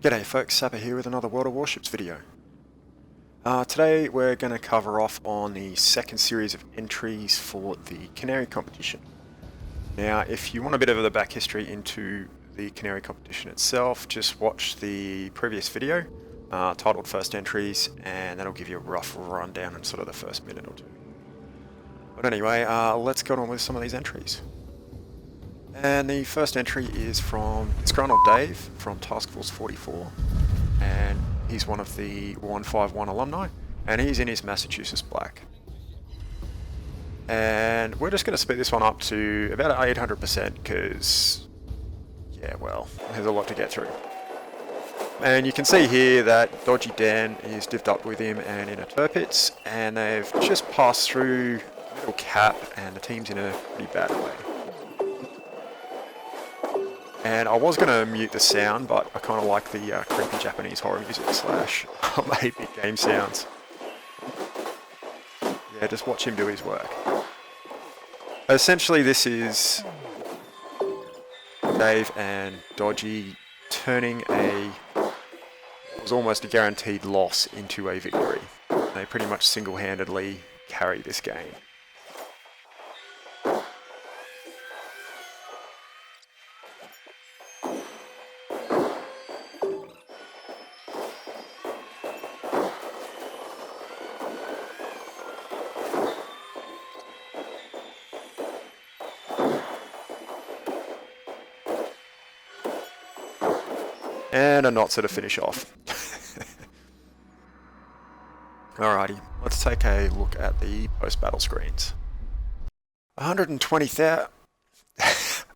G'day folks, Sapper here with another World of Warships video. Today we're going to cover off on the second series of entries for the Canary competition. Now if you want a bit of the back history into the Canary competition itself, just watch the previous video titled First Entries, and that'll give you a rough rundown in sort of the first minute or two. But anyway, let's get on with some of these entries. And the first entry is from Disgruntled Dave from Task Force 44, and he's one of the 151 alumni, and he's in his Massachusetts black. And we're just going to speed this one up to about 800% because, yeah, well, there's a lot to get through. And you can see here that Dodgy Dan is divvied up with him and in a Turpits, and they've just passed through middle cap, and the team's in a pretty bad way. And I was going to mute the sound, but I kind of like the creepy Japanese horror music / 8-bit game sounds. Yeah, just watch him do his work. Essentially this is Dave and Dodgy turning what was almost a guaranteed loss into a victory. They pretty much single-handedly carry this game. And a Notzer to finish off. Alrighty, let's take a look at the post-battle screens. 120,000...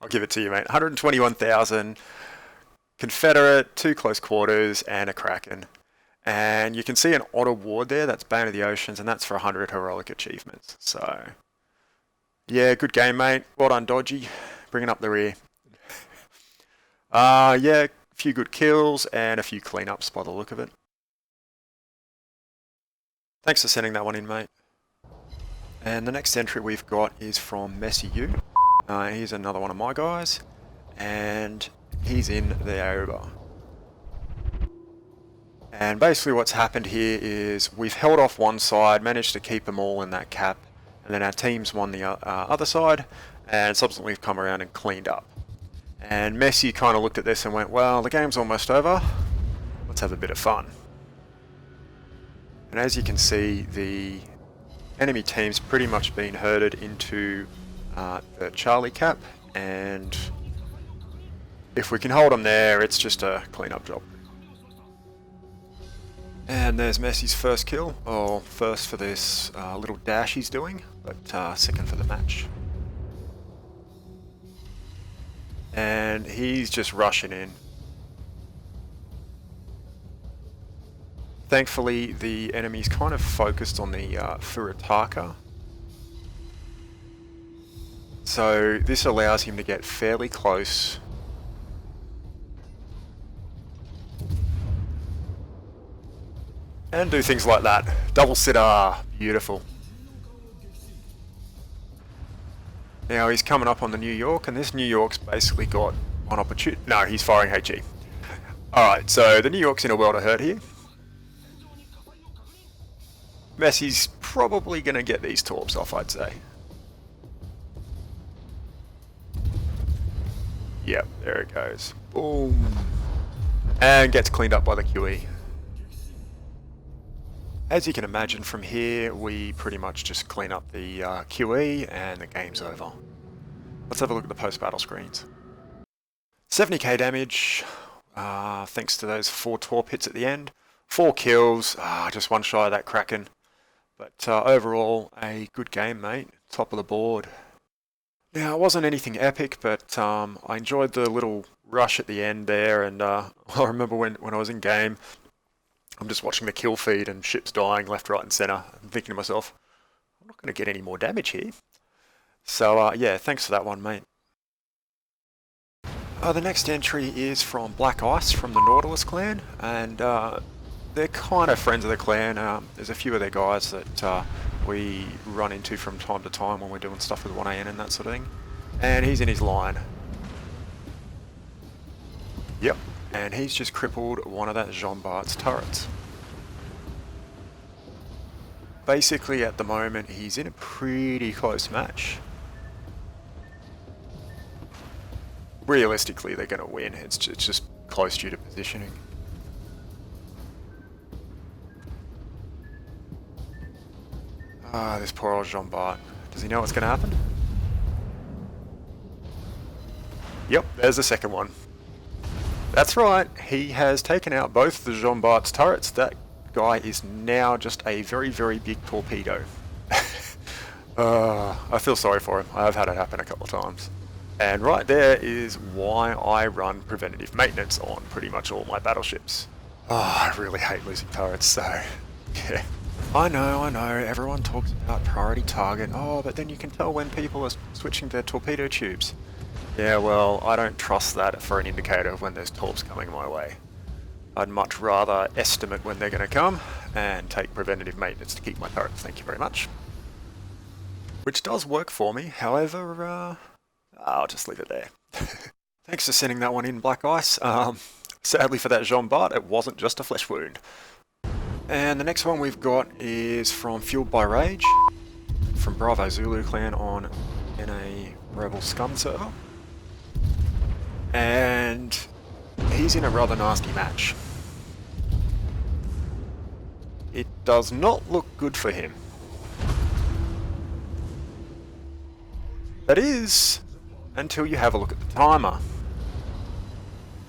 I'll give it to you, mate. 121,000 Confederate, 2 close quarters, and a Kraken. And you can see an Otter Ward there, that's Bane of the Oceans, and that's for 100 heroic achievements. So, yeah, good game, mate. Well done, Dodgy. Bringing up the rear. Yeah, a few good kills and a few cleanups by the look of it. Thanks for sending that one in, mate. And the next entry we've got is from Messy U. He's another one of my guys, and he's in the Aruba. And basically what's happened here is we've held off one side, managed to keep them all in that cap, and then our teams won the other side, and subsequently we've come around and cleaned up. And Messi kind of looked at this and went, well, the game's almost over, let's have a bit of fun. And as you can see, the enemy team's pretty much been herded into the Charlie cap, and if we can hold them there, it's just a clean-up job. And there's Messi's first kill, or first for this little dash he's doing, but second for the match. And he's just rushing in. Thankfully, the enemy's kind of focused on the Furitaka. So this allows him to get fairly close. And do things like that. Double sitter, beautiful. Now he's coming up on the New York, and this New York's basically got one opportunity. No, he's firing HE. Alright, so the New York's in a world of hurt here. Messi's probably going to get these torps off, I'd say. Yep, there it goes. Boom. And gets cleaned up by the QE. As you can imagine from here, we pretty much just clean up the QE and the game's over. Let's have a look at the post-battle screens. 70k damage, thanks to those 4 torp hits at the end. 4 kills, just one shy of that Kraken. But overall, a good game, mate. Top of the board. Now, it wasn't anything epic, but I enjoyed the little rush at the end there, and I remember when I was in game, I'm just watching the kill feed and ships dying left, right and centre. I'm thinking to myself, I'm not going to get any more damage here. So yeah, thanks for that one, mate. The next entry is from Black Ice from the Nautilus clan, and they're kind of friends of the clan. There's a few of their guys that we run into from time to time when we're doing stuff with 1AN and that sort of thing. And he's in his line. Yep. and he's just crippled one of that Jean Bart's turrets. Basically, at the moment, he's in a pretty close match. Realistically, they're going to win. It's just close due to positioning. Ah, this poor old Jean Bart. Does he know what's going to happen? Yep, there's the second one. That's right, he has taken out both the Jean Bart's turrets. That guy is now just a very, very big torpedo. I feel sorry for him. I've had it happen a couple of times. And right there is why I run preventative maintenance on pretty much all my battleships. Oh, I really hate losing turrets, so yeah. I know, everyone talks about priority target. Oh, but then you can tell when people are switching their torpedo tubes. Yeah, well, I don't trust that for an indicator of when there's torps coming my way. I'd much rather estimate when they're going to come and take preventative maintenance to keep my turrets. Thank you very much. Which does work for me, however, I'll just leave it there. Thanks for sending that one in, Black Ice. Sadly for that Jean Bart, it wasn't just a flesh wound. And the next one we've got is from Fueled by Rage, from Bravo Zulu Clan on NA Rebel Scum server. And he's in a rather nasty match. It does not look good for him. That is, until you have a look at the timer.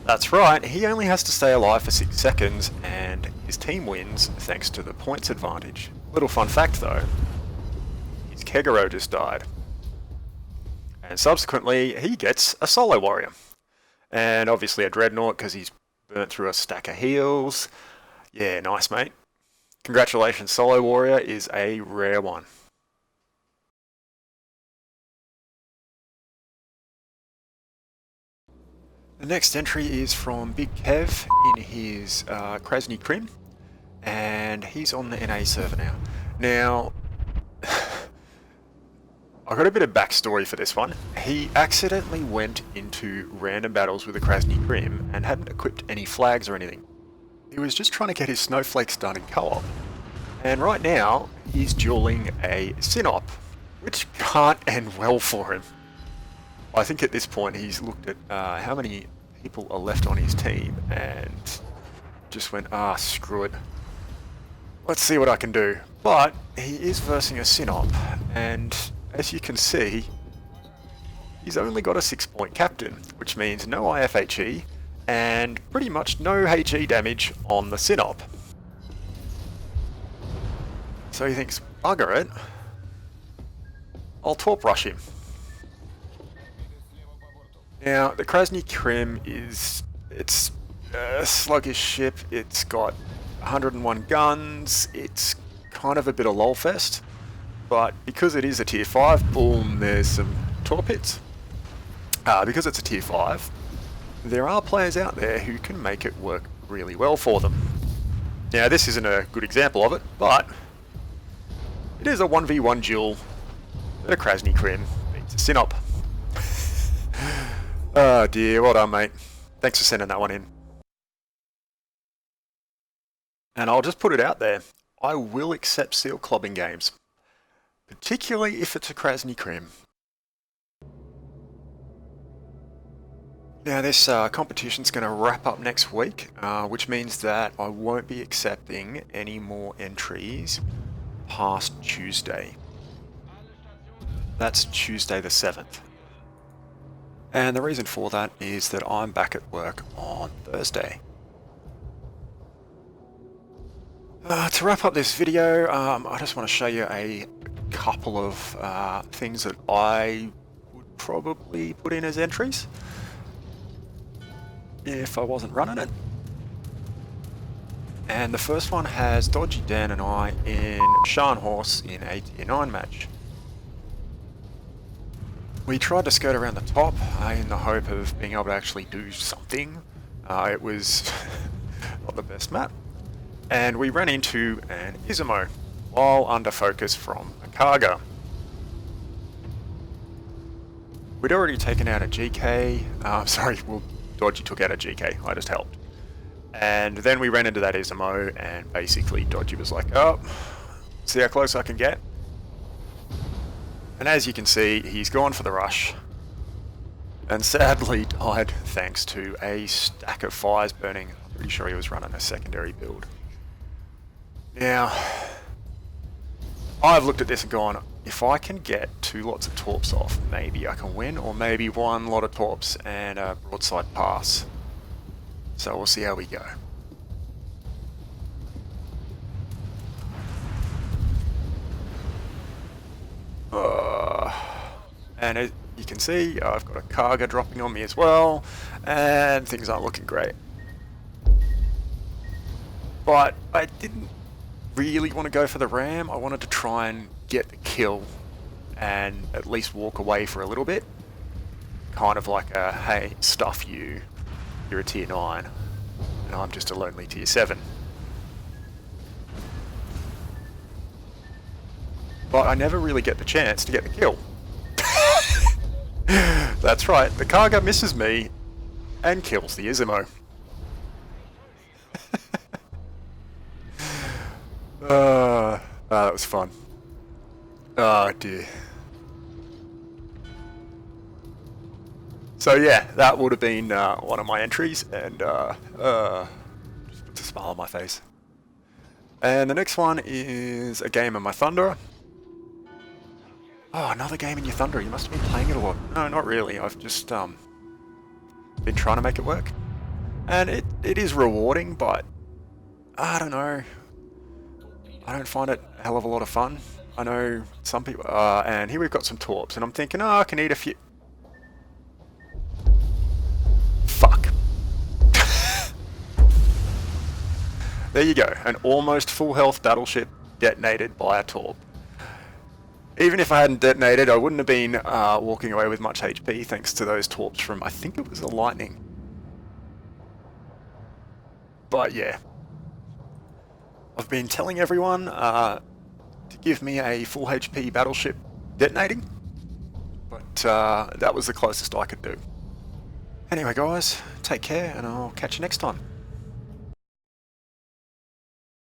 That's right, he only has to stay alive for 6 seconds and his team wins thanks to the points advantage. Little fun fact though, his Kegaro just died. And subsequently, he gets a solo warrior. And obviously a dreadnought because he's burnt through a stack of heals. Yeah, nice mate. Congratulations, solo warrior is a rare one. The next entry is from Big Kev in his Krasny Krim, and he's on the NA server now. Now, I've got a bit of backstory for this one. He accidentally went into random battles with the Krasny Krim and hadn't equipped any flags or anything. He was just trying to get his snowflakes done in co-op. And right now, he's dueling a Synop, which can't end well for him. I think at this point he's looked at how many people are left on his team and just went, screw it. Let's see what I can do. But he is versing a Synop, and as you can see, he's only got a 6-point captain, which means no IFHE and pretty much no HE damage on the Synop. So he thinks, bugger it, I'll torp rush him. Now, the Krasny Krim it's a sluggish ship, it's got 101 guns, it's kind of a bit of lolfest, but because it is a tier 5, boom, there's some torp hits. Because it's a tier 5, there are players out there who can make it work really well for them. Now, this isn't a good example of it, but it is a 1v1 duel that a Krasny Krim beats a Synop. Oh dear, well done mate. Thanks for sending that one in. And I'll just put it out there, I will accept seal clubbing games. Particularly if it's a Krasny Krim. Now this competition's going to wrap up next week, which means that I won't be accepting any more entries past Tuesday. That's Tuesday the 7th. And the reason for that is that I'm back at work on Thursday. To wrap up this video, I just want to show you a couple of things that I would probably put in as entries if I wasn't running it. And the first one has Dodgy Dan and I in Scharnhorst in a tier 9 match. We tried to skirt around the top in the hope of being able to actually do something. It was not the best map. And we ran into an Izumo while under focus from a cargo. We'd already taken out a GK, Dodgy took out a GK, I just helped. And then we ran into that SMO, and basically Dodgy was like, oh, see how close I can get? And as you can see, he's gone for the rush. And sadly died thanks to a stack of fires burning. I'm pretty sure he was running a secondary build. Now, I've looked at this and gone, if I can get 2 lots of torps off, maybe I can win, or maybe 1 lot of torps and a broadside pass. So we'll see how we go. And as you can see, I've got a cargo dropping on me as well, and things aren't looking great. But I didn't really want to go for the ram. I wanted to try and get the kill and at least walk away for a little bit. Kind of like a, hey, stuff you, you're a tier 9, and I'm just a lonely tier 7. But I never really get the chance to get the kill. That's right, the cargo misses me and kills the Izimo. That was fun. Oh dear. So yeah, that would have been one of my entries, and just puts a smile on my face. And the next one is a game of my Thunderer. Oh, another game in your Thunderer. You must have been playing it a lot. No, not really. I've just been trying to make it work. And it is rewarding, but I don't know. I don't find it a hell of a lot of fun. I know some people, and here we've got some torps, and I'm thinking, oh, I can eat a few. Fuck. There you go, an almost full health battleship detonated by a torp. Even if I hadn't detonated, I wouldn't have been walking away with much HP thanks to those torps from, I think it was a lightning. But yeah. I've been telling everyone to give me a full HP battleship detonating, but that was the closest I could do. Anyway guys, take care and I'll catch you next time.